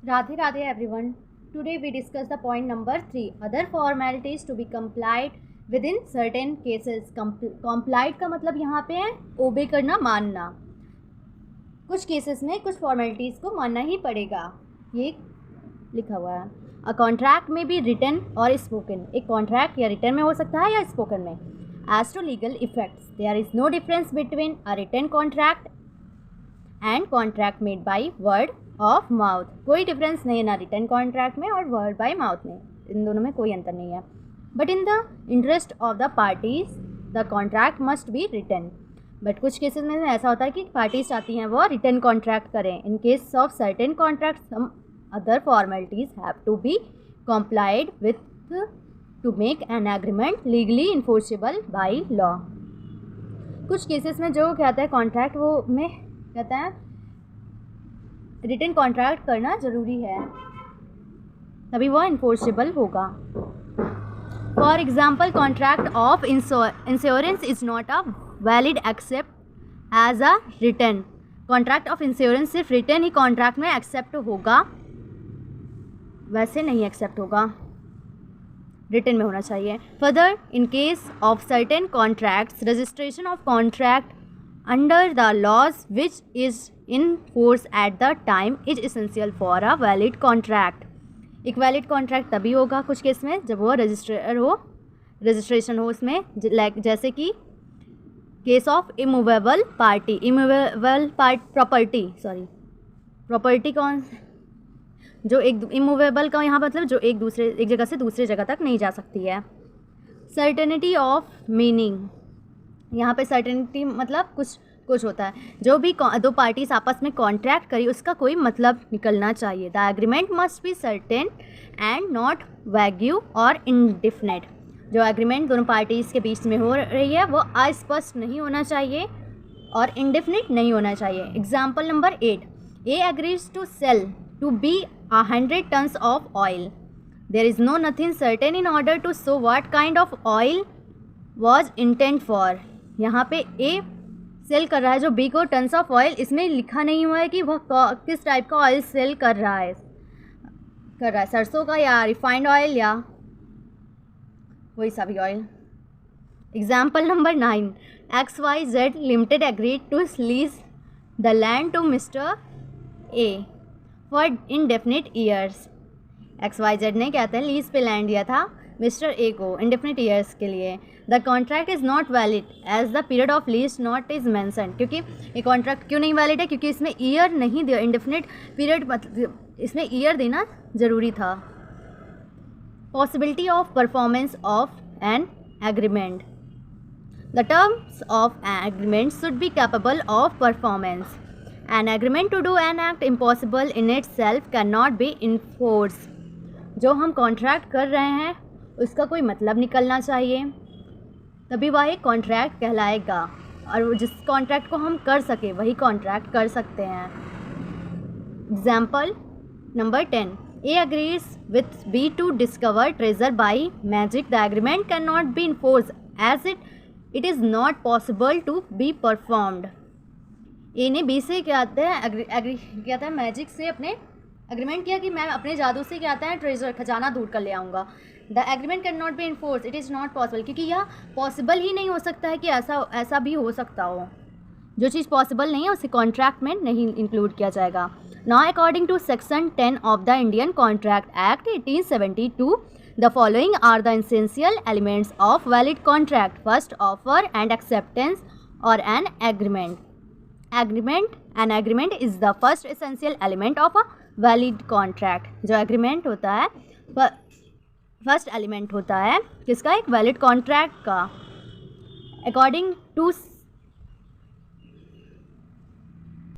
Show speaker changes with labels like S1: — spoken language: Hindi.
S1: Radhe Radhe everyone. Today we discuss the point number 3. Other formalities to be complied within certain cases. Complied का मतलब यहाँ पे है obey करना, मानना. कुछ केसेस में कुछ फॉर्मेलिटीज़ को मानना ही पड़ेगा, ये लिखा हुआ है. अ कॉन्ट्रैक्ट में भी रिटन और स्पोकन. एक कॉन्ट्रैक्ट या रिटन में हो सकता है या स्पोकन में. As to legal effects there is no difference between a written contract and contract made by word of mouth. कोई डिफरेंस नहीं है ना रिटन कॉन्ट्रैक्ट में और वर्ड बाय माउथ में, इन दोनों में कोई अंतर नहीं है. But in the interest of the parties the contract must be written. But कुछ केसेस में ऐसा होता है कि पार्टीज चाहती हैं वो रिटन कॉन्ट्रैक्ट करें. In case of certain contract some other formalities have to be complied with to make an agreement legally enforceable by law. कुछ केसेस में जो कहता है कॉन्ट्रैक्ट वो में कहता है रिटन कॉन्ट्रैक्ट करना ज़रूरी है, तभी वह इन्फोर्सेबल होगा. For example contract of insurance is not a valid except as a written. Contract of insurance सिर्फ रिटन ही कॉन्ट्रैक्ट में एक्सेप्ट होगा, वैसे नहीं एक्सेप्ट होगा, रिटन में होना चाहिए. Further in case of certain contracts registration of contract under the laws which is in force at the time is essential for a valid contract. एक वैलिड कॉन्ट्रैक्ट तभी होगा कुछ केस में जब वो रजिस्ट्रेशन हो उसमें, जैसे कि केस ऑफ इमूवेबल प्रॉपर्टी कौन जो एक इमूवेबल का यहाँ मतलब जो एक जगह से दूसरी जगह तक नहीं जा सकती है. सर्टेनिटी ऑफ मीनिंग, यहाँ पे सर्टेनिटी मतलब कुछ होता है. जो भी दो पार्टीज आपस में कॉन्ट्रैक्ट करी उसका कोई मतलब निकलना चाहिए. The agreement must be certain and not wagyu और इनडिफिनिट. जो एग्रीमेंट दोनों पार्टीज़ के बीच में हो रही है वो अस्पष्ट नहीं होना चाहिए और इनडिफिनिट नहीं होना चाहिए. Example number 8. A agrees to sell to be 100 tons of oil. There is no nothing certain in order to show what kind of oil was intent for. यहाँ पे ए सेल कर रहा है जो बी को टन्स ऑफ ऑयल, इसमें लिखा नहीं हुआ है कि वह किस टाइप का ऑयल सेल कर रहा है सरसों का या रिफाइंड ऑयल या वही सा भी oil. Example number 9. XYZ limited agreed to lease the land to mister A for indefinite years. XYZ ने क्या था लीज पे लैंड दिया था मिस्टर ए को इंडेफिनिट ईयर्स के लिए. The contract is not valid as the period of lease not is mentioned. क्योंकि ये कॉन्ट्रैक्ट क्यों नहीं वैलिड है, क्योंकि इसमें ईयर नहीं दिया. इंडेफिनिट पीरियड मतलब इसमें ईयर देना ज़रूरी था. Possibility of performance of an agreement. The terms of an agreement should be capable of performance. An agreement to do an act impossible in itself can not be enforce. जो हम कॉन्ट्रैक्ट कर रहे हैं उसका कोई मतलब निकलना चाहिए, तभी वह एक कॉन्ट्रैक्ट कहलाएगा. और जिस कॉन्ट्रैक्ट को हम कर सके वही कॉन्ट्रैक्ट कर सकते हैं. Example number 10. A agrees with B to discover treasure by magic. The agreement can not be enforce as it is not possible to be performed. A ने बी से क्या आता है एग्री क्या था मैजिक से अपने एग्रीमेंट किया कि मैं अपने जादू से क्या आता है ट्रेजर खजाना ढूंढ कर ले आऊँगा. The agreement can not be enforce, it is not possible, क्योंकि यह पॉसिबल ही नहीं हो सकता है कि ऐसा भी हो सकता हो. जो चीज़ पॉसिबल नहीं है उसे कॉन्ट्रैक्ट में नहीं इंक्लूड किया जाएगा. Now according to section 10 of the Indian contract act 1872 the following are the essential elements of valid contract. First, offer and acceptance और an agreement. An agreement is the first essential element of a valid contract. जो एग्रीमेंट होता है फर्स्ट एलिमेंट होता है किसका, एक वैलिड कॉन्ट्रैक्ट का. According to